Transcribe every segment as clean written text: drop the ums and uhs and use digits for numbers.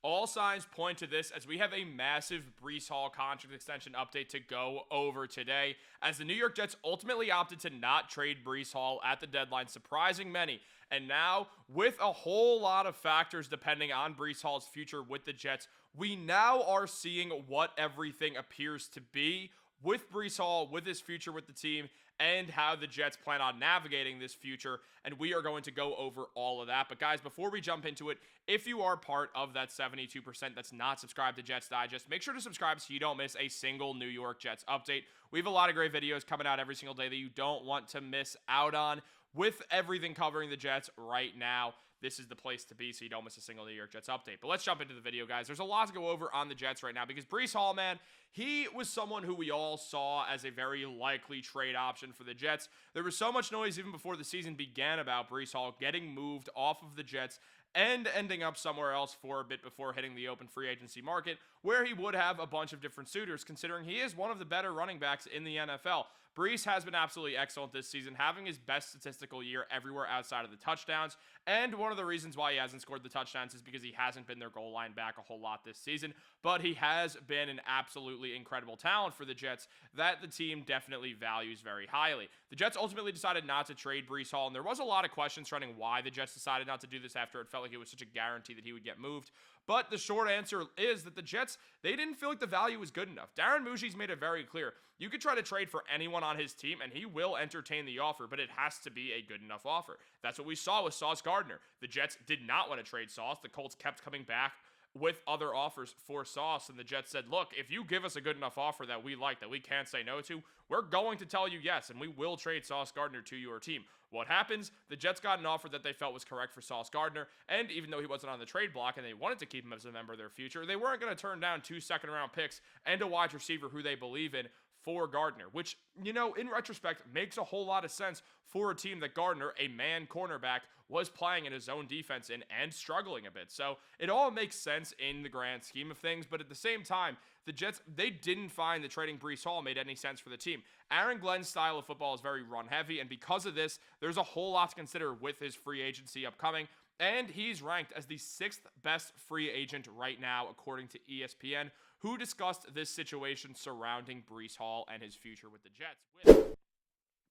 All signs point to this as we have a massive Breece Hall contract extension update to go over today, as the New York Jets ultimately opted to not trade Breece Hall at the deadline, surprising many. And now, with a whole lot of factors depending on Breece Hall's future with the Jets, we now are seeing what everything appears to be with Breece Hall, with his future with the team, and how the Jets plan on navigating this future, and we are going to go over all of that. But guys, before we jump into it, if you are part of that 72% that's not subscribed to Jets Digest, make sure to subscribe so you don't miss a single New York Jets update. We have a lot of great videos coming out every single day that you don't want to miss out on. With everything covering the Jets right now, this is the place to be so you don't miss a single New York Jets update. But let's jump into the video, guys. There's a lot to go over on the Jets right now because Breece Hall, man, he was someone who we all saw as a very likely trade option for the Jets. There was so much noise even before the season began about Breece Hall getting moved off of the Jets and ending up somewhere else for a bit before hitting the open free agency market, where he would have a bunch of different suitors, considering he is one of the better running backs in the NFL. Breece has been absolutely excellent this season, having his best statistical year everywhere outside of the touchdowns, and one of the reasons why he hasn't scored the touchdowns is because he hasn't been their goal line back a whole lot this season, but he has been an absolutely incredible talent for the Jets that the team definitely values very highly. The Jets ultimately decided not to trade Breece Hall, and there was a lot of questions surrounding why the Jets decided not to do this after it felt like it was such a guarantee that he would get moved. But the short answer is that the Jets, they didn't feel like the value was good enough. Darren Mougey's made it very clear. You could try to trade for anyone on his team, and he will entertain the offer, but it has to be a good enough offer. That's what we saw with Sauce Gardner. The Jets did not want to trade Sauce. The Colts kept coming back with other offers for Sauce, and the Jets said, look, if you give us a good enough offer that we like, that we can't say no to, we're going to tell you yes, and we will trade Sauce Gardner to your team. What happens? The Jets got an offer that they felt was correct for Sauce Gardner, and even though he wasn't on the trade block and they wanted to keep him as a member of their future, they weren't going to turn down 2 second-round picks and a wide receiver who they believe in for Gardner, which, you know, in retrospect, makes a whole lot of sense for a team that Gardner, a man cornerback, was playing in his own defense in and struggling a bit. So it all makes sense in the grand scheme of things, but at the same time, the Jets, they didn't find that trading Breece Hall made any sense for the team. Aaron Glenn's style of football is very run-heavy, and because of this, there's a whole lot to consider with his free agency upcoming, and he's ranked as the 6th best free agent right now, according to ESPN, who discussed this situation surrounding Breece Hall and his future with the Jets, with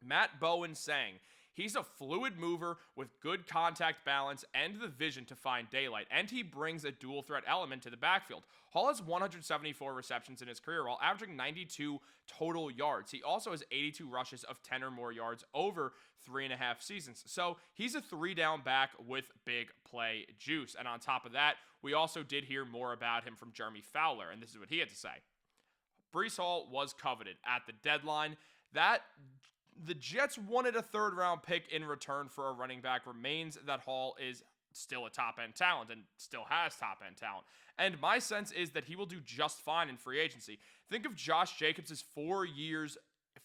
Matt Bowen saying, he's a fluid mover with good contact balance and the vision to find daylight, and he brings a dual threat element to the backfield. Hall has 174 receptions in his career while averaging 92 total yards. He also has 82 rushes of 10 or more yards over 3.5 seasons. So he's a 3-down back with big play juice. And on top of that, we also did hear more about him from Jeremy Fowler, and this is what he had to say. Breece Hall was coveted at the deadline. That the Jets wanted a 3rd-round pick in return for a running back remains that Hall is still a top-end talent and still has top-end talent. And my sense is that he will do just fine in free agency. Think of Josh Jacobs' 4 years,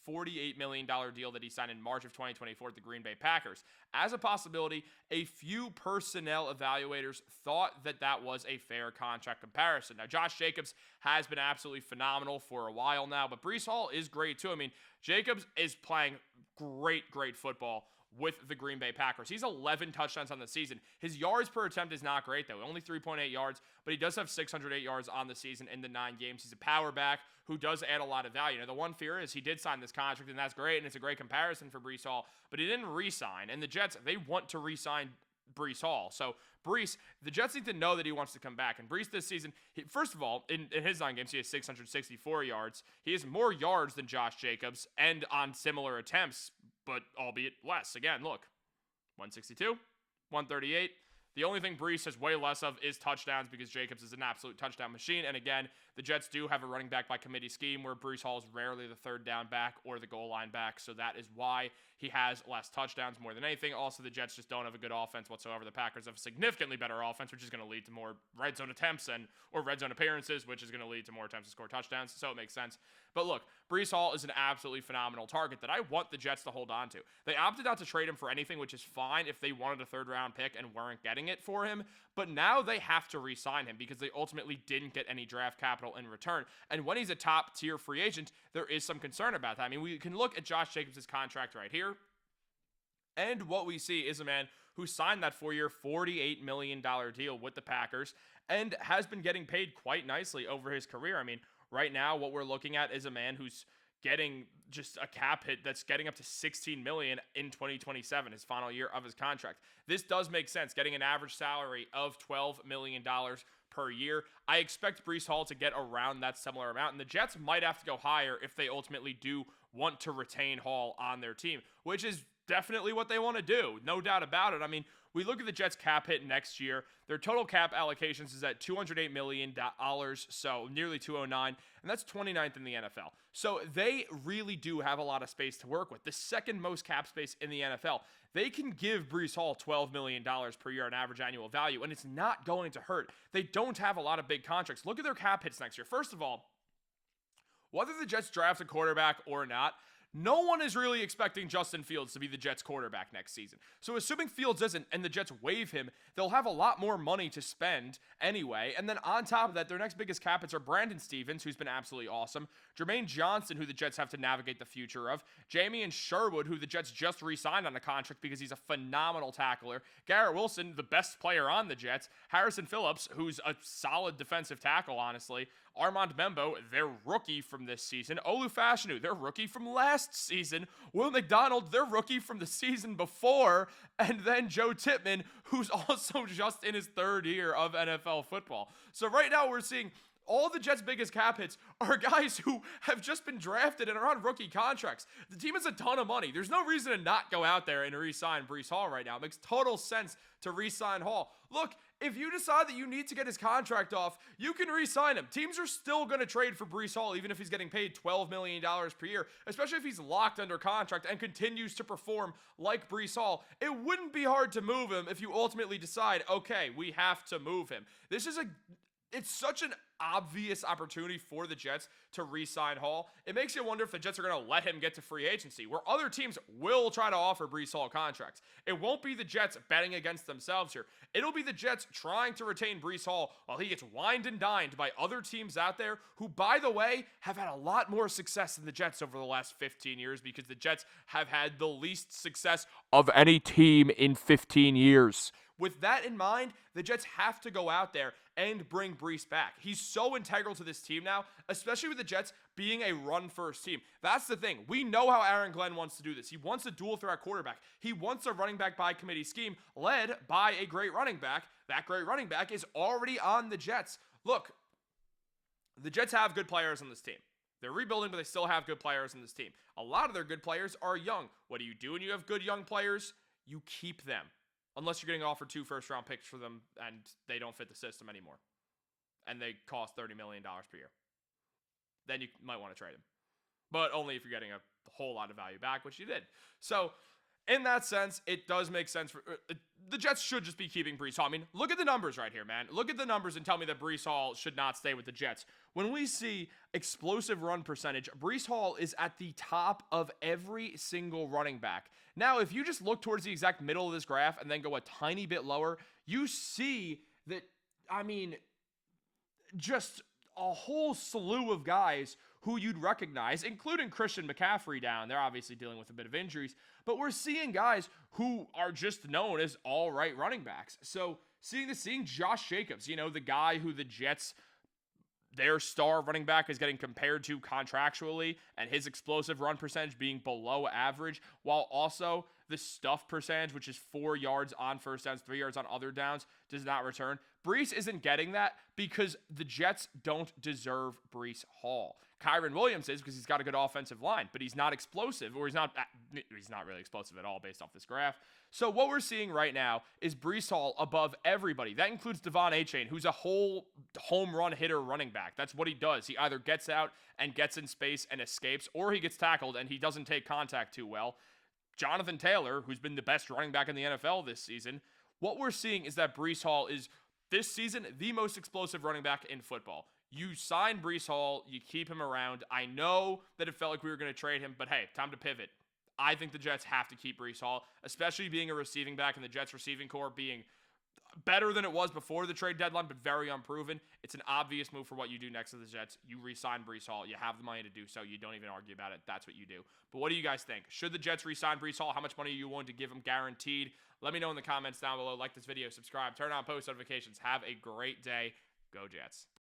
$48 million deal that he signed in March of 2024 with the Green Bay Packers. As a possibility, a few personnel evaluators thought that that was a fair contract comparison. Now, Josh Jacobs has been absolutely phenomenal for a while now, but Breece Hall is great too. I mean, Jacobs is playing great football with the Green Bay Packers. He's 11 touchdowns on the season. His yards per attempt is not great, though. Only 3.8 yards, but he does have 608 yards on the season in the 9 games. He's a power back who does add a lot of value. Now, the one fear is he did sign this contract, and that's great, and it's a great comparison for Breece Hall, but he didn't re-sign, and the Jets, they want to re-sign Breece Hall. So, Breece, the Jets need to know that he wants to come back. And Breece this season, first of all, in his 9 games, he has 664 yards. He has more yards than Josh Jacobs, and on similar attempts, but albeit less. Again, look, 162, 138. The only thing Breece has way less of is touchdowns because Jacobs is an absolute touchdown machine. And again, the Jets do have a running back by committee scheme where Breece Hall is rarely the 3rd down back or the goal line back. So that is why he has less touchdowns more than anything. Also, the Jets just don't have a good offense whatsoever. The Packers have a significantly better offense, which is going to lead to more red zone attempts or red zone appearances, which is going to lead to more attempts to score touchdowns. So it makes sense. But look, Breece Hall is an absolutely phenomenal target that I want the Jets to hold on to. They opted not to trade him for anything, which is fine if they wanted a 3rd-round pick and weren't getting it for him. But now they have to re-sign him because they ultimately didn't get any draft capital in return. And when he's a top-tier free agent, there is some concern about that. I mean, we can look at Josh Jacobs' contract right here. And what we see is a man who signed that 4-year, $48 million deal with the Packers and has been getting paid quite nicely over his career. I mean, right now, what we're looking at is a man who's getting just a cap hit that's getting up to $16 million in 2027, his final year of his contract. This does make sense, getting an average salary of $12 million per year. I expect Breece Hall to get around that similar amount, and the Jets might have to go higher if they ultimately do want to retain Hall on their team, which is definitely what they want to do. No doubt about it. I mean, we look at the Jets cap hit next year. Their total cap allocations is at $208 million, so nearly 209, and that's 29th in the NFL. So they really do have a lot of space to work with. The second most cap space in the NFL. They can give Breece Hall $12 million per year on average annual value, and it's not going to hurt. They don't have a lot of big contracts. Look at their cap hits next year. First of all, whether the Jets draft a quarterback or not, no one is really expecting Justin Fields to be the Jets quarterback next season. So assuming Fields isn't and the Jets waive him, they'll have a lot more money to spend anyway. And then on top of that, their next biggest cap hits are Brandon Stevens, who's been absolutely awesome, Jermaine Johnson, who the Jets have to navigate the future of, Jamie and Sherwood, who the Jets just re-signed on a contract because he's a phenomenal tackler, Garrett Wilson, the best player on the Jets, Harrison Phillips, who's a solid defensive tackle, honestly, Armand Bembo, their rookie from this season, Olu Fashanu, their rookie from last season, Will McDonald, their rookie from the season before, and then Joe Tippmann, who's also just in his third year of NFL football. So right now we're seeing all the Jets' biggest cap hits are guys who have just been drafted and are on rookie contracts. The team has a ton of money. There's no reason to not go out there and re-sign Breece Hall right now. It makes total sense to re-sign Hall. Look, if you decide that you need to get his contract off, you can re-sign him. Teams are still going to trade for Breece Hall, even if he's getting paid $12 million per year, especially if he's locked under contract and continues to perform like Breece Hall. It wouldn't be hard to move him if you ultimately decide, okay, we have to move him. It's such an obvious opportunity for the Jets to re-sign Hall. It makes you wonder if the Jets are going to let him get to free agency, where other teams will try to offer Breece Hall contracts. It won't be the Jets betting against themselves here. It'll be the Jets trying to retain Breece Hall while he gets wined and dined by other teams out there who, by the way, have had a lot more success than the Jets over the last 15 years because the Jets have had the least success of any team in 15 years. With that in mind, the Jets have to go out there and bring Breece back. He's so integral to this team now, especially with the Jets being a run-first team. That's the thing. We know how Aaron Glenn wants to do this. He wants a dual-threat quarterback. He wants a running back by committee scheme led by a great running back. That great running back is already on the Jets. Look, the Jets have good players on this team. They're rebuilding, but they still have good players on this team. A lot of their good players are young. What do you do when you have good young players? You keep them. Unless you're getting offered 2 first-round picks for them and they don't fit the system anymore. And they cost $30 million per year. Then you might want to trade them. But only if you're getting a whole lot of value back, which you did. So, in that sense, it does make sense. For the Jets should just be keeping Breece Hall. I mean, look at the numbers right here, man. Look at the numbers and tell me that Breece Hall should not stay with the Jets. When we see explosive run percentage, Breece Hall is at the top of every single running back. Now, if you just look towards the exact middle of this graph and then go a tiny bit lower, you see that, I mean, just a whole slew of guys who you'd recognize, including Christian McCaffrey down. They're obviously dealing with a bit of injuries, but we're seeing guys who are just known as all right running backs. So seeing Josh Jacobs, the guy who the Jets, their star running back, is getting compared to contractually, and his explosive run percentage being below average, while also the stuff percentage, which is 4 yards on first downs, 3 yards on other downs, does not return. Breece isn't getting that because the Jets don't deserve Breece Hall. Quinnen Williams is, because he's got a good offensive line, but he's not explosive, or he's not really explosive at all based off this graph. So what we're seeing right now is Breece Hall above everybody. That includes Devon Achane, who's a whole home run hitter running back. That's what he does. He either gets out and gets in space and escapes, or he gets tackled and he doesn't take contact too well. Jonathan Taylor, who's been the best running back in the NFL this season. What we're seeing is that Breece Hall is, this season, the most explosive running back in football. You sign Breece Hall, you keep him around. I know that it felt like we were going to trade him, but hey, time to pivot. I think the Jets have to keep Breece Hall, especially being a receiving back and the Jets receiving core being better than it was before the trade deadline, but very unproven. It's an obvious move for what you do next to the Jets. You re-sign Breece Hall. You have the money to do so. You don't even argue about it. That's what you do. But what do you guys think? Should the Jets re-sign Breece Hall? How much money are you willing to give him guaranteed? Let me know in the comments down below. Like this video, subscribe, turn on post notifications. Have a great day. Go Jets.